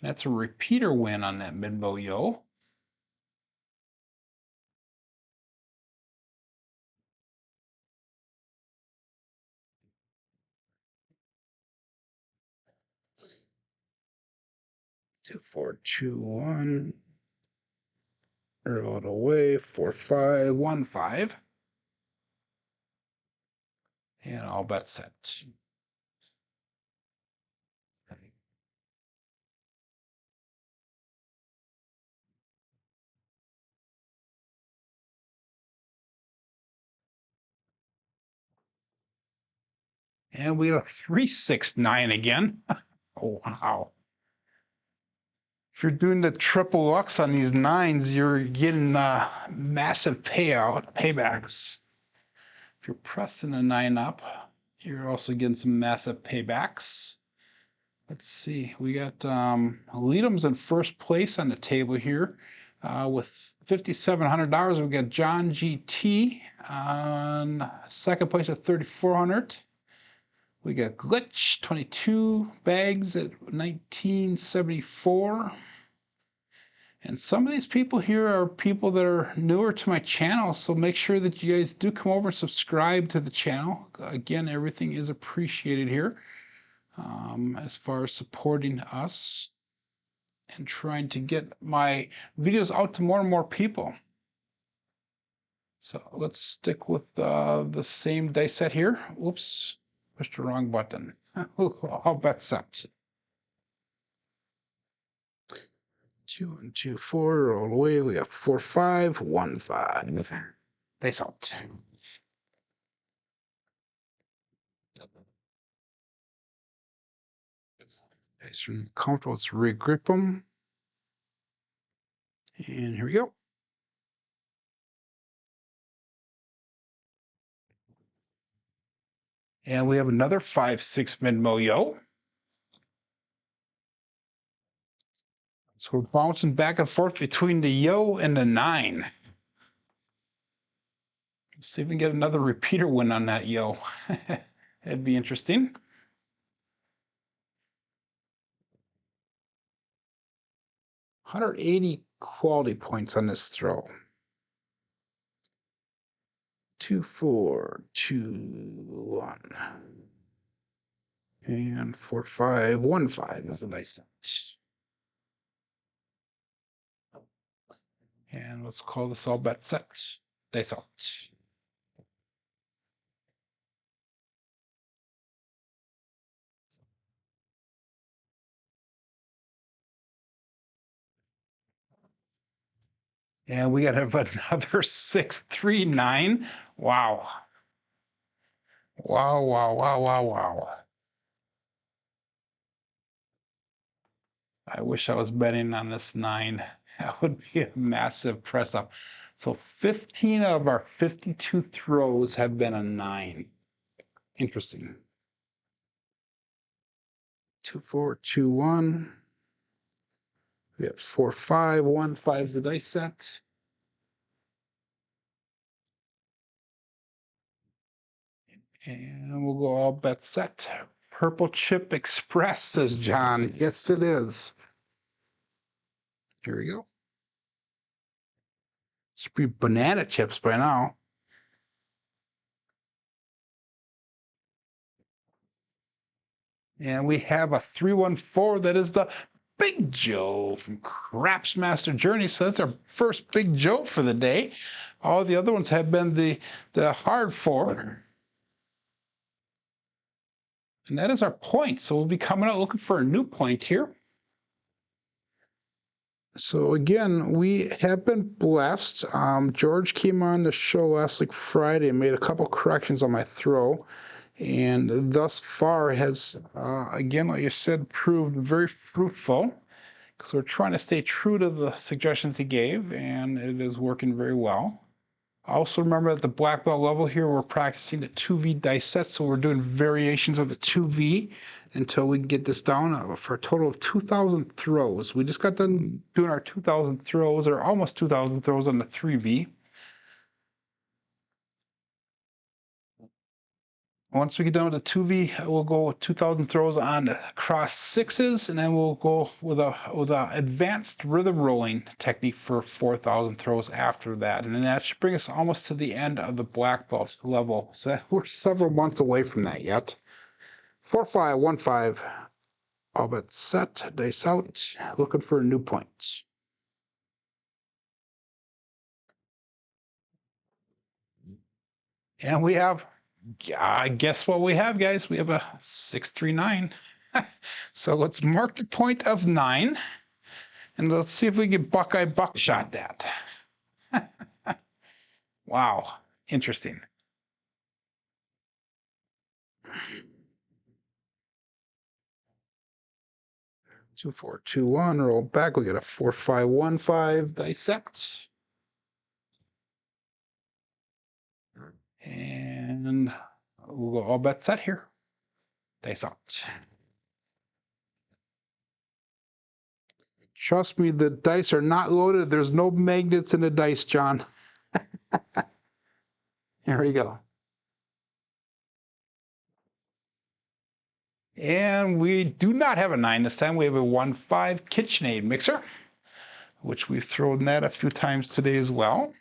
That's a repeater win on that mid-mo-yo. Two, 4, 2, 1. Roll it away. 4, 5, 1, 5. And all bets set. And we got a 3, 6, 9 again. Oh, wow. If you're doing the triple lux on these 9s, you're getting massive paybacks. If you're pressing a 9 up, you're also getting some massive paybacks. Let's see, we got Leadham's in first place on the table here with $5,700. We got John GT on second place at $3,400. We got Glitch 22 bags at 1974. And some of these people here are people that are newer to my channel, so make sure that you guys do come over and subscribe to the channel. Again, everything is appreciated here as far as supporting us and trying to get my videos out to more and more people. So let's stick with the same dice set here. Whoops, pushed the wrong button. All bets set. 2 and 2, 4 all the way. We got 4, 5, 1, 5. Dice out. Dice from comfortable. Let's regrip them. And here we go. And we have another 5, 6 mid mo-yo. So we're bouncing back and forth between the yo and the 9. Let's see if we can get another repeater win on that yo. That'd be interesting. $180 quality points on this throw. 2, 4, 2, 1. And 4, 5, 1, 5 is a nice set. And let's call this all bet set. Dice out. And we got another 6, 3, 9. Wow. Wow, wow, wow, wow, wow. I wish I was betting on this 9. That would be a massive press up. So 15 of our 52 throws have been a 9. Interesting. 2, 4, 2, 1. We got 4, 5, 1, 5 is the dice set. And we'll go all bet set. Purple Chip Express, says John. Yes, it is. Here we go. Should be banana chips by now. And we have a 314 that is the Big Joe from Craps Master Journey. So that's our first Big Joe for the day. All the other ones have been the hard 4. And that is our point. So we'll be coming out looking for a new point here. So again, we have been blessed. George came on the show last Friday and made a couple corrections on my throw. And thus far has, again, like I said, proved very fruitful. So we're trying to stay true to the suggestions he gave, and it is working very well. Also remember at the black belt level here, we're practicing the 2V dice set, so we're doing variations of the 2V until we can get this down for a total of 2,000 throws. We just got done doing our 2,000 throws, or almost 2,000 throws on the 3V. Once we get done with the 2V, we'll go with 2,000 throws on the cross 6s, and then we'll go with a advanced rhythm rolling technique for 4,000 throws after that. And then that should bring us almost to the end of the black belt level. So we're several months away from that yet. 4, 5, 1, 5. All bet set, dice out, looking for a new point. And we have, guess what we have, guys? We have a 639. So let's mark the point of 9, and let's see if we can Buckeye buckshot that. Wow, interesting. Two, 4, 2, 1. Roll back. We get a 4, 5, 1, 5. Dissect. And we'll go all bet set here. Dice out. Trust me, the dice are not loaded. There's no magnets in the dice, John. There we go. And we do not have a 9 this time. We have a 1-5 KitchenAid mixer, which we've thrown that a few times today as well.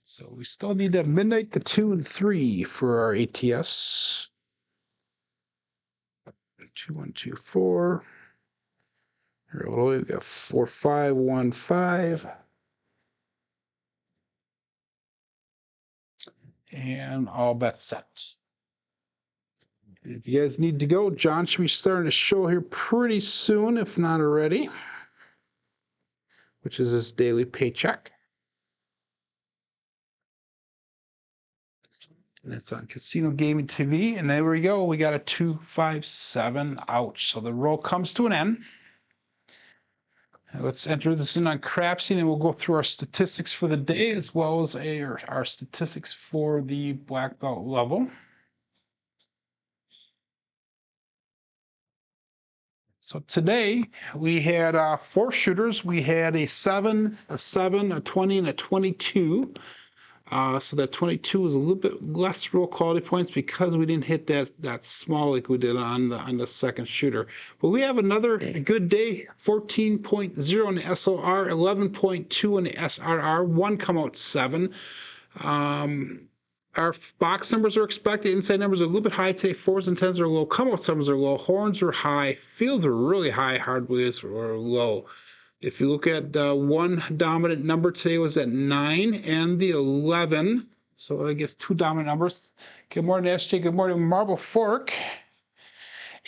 So we still need a midnight to 2 and 3 for our ATS. 2, 1, 2, 4. Here we got 4, 5, 1, 5. And all bets set. If you guys need to go, John should be starting the show here pretty soon, if not already, which is his daily paycheck. And it's on Casino Gaming TV. And there we go. We got a 2, 5, 7. Ouch. So the roll comes to an end. Let's enter this in on Crapsee, and we'll go through our statistics for the day as well as our statistics for the black belt level. So today we had 4 shooters. We had a 7, a 7, a 20, and a 22. So that 22 was a little bit less real quality points because we didn't hit that small like we did on the second shooter. But we have another good day: 14.0 in the SOR, 11.2 in the SRR, 1 come out 7. Our box numbers are expected. Inside numbers are a little bit high today. 4s and 10s are low. Come out 7s are low. Horns are high. Fields are really high. Hardways are low. If you look at one dominant number today was at 9 and the 11. So I guess 2 dominant numbers. Good morning, SJ. Good morning, Marble Fork.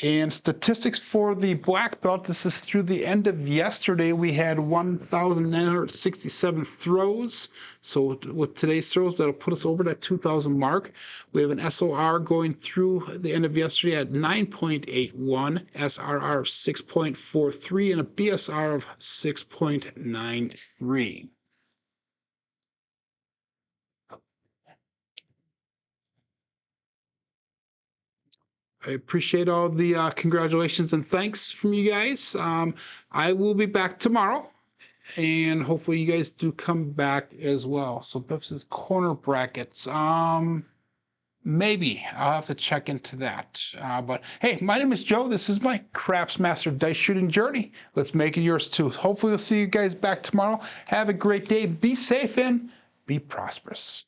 And statistics for the black belt, this is through the end of yesterday. We had 1,967 throws. So with today's throws, that'll put us over that 2,000 mark. We have an SOR going through the end of yesterday at 9.81, SRR of 6.43, and a BSR of 6.93. I appreciate all the congratulations and thanks from you guys. I will be back tomorrow, and hopefully you guys do come back as well. So Biff's corner brackets. Maybe I'll have to check into that. But hey, my name is Joe. This is my Craps Master Dice Shooting Journey. Let's make it yours too. Hopefully we'll see you guys back tomorrow. Have a great day. Be safe and be prosperous.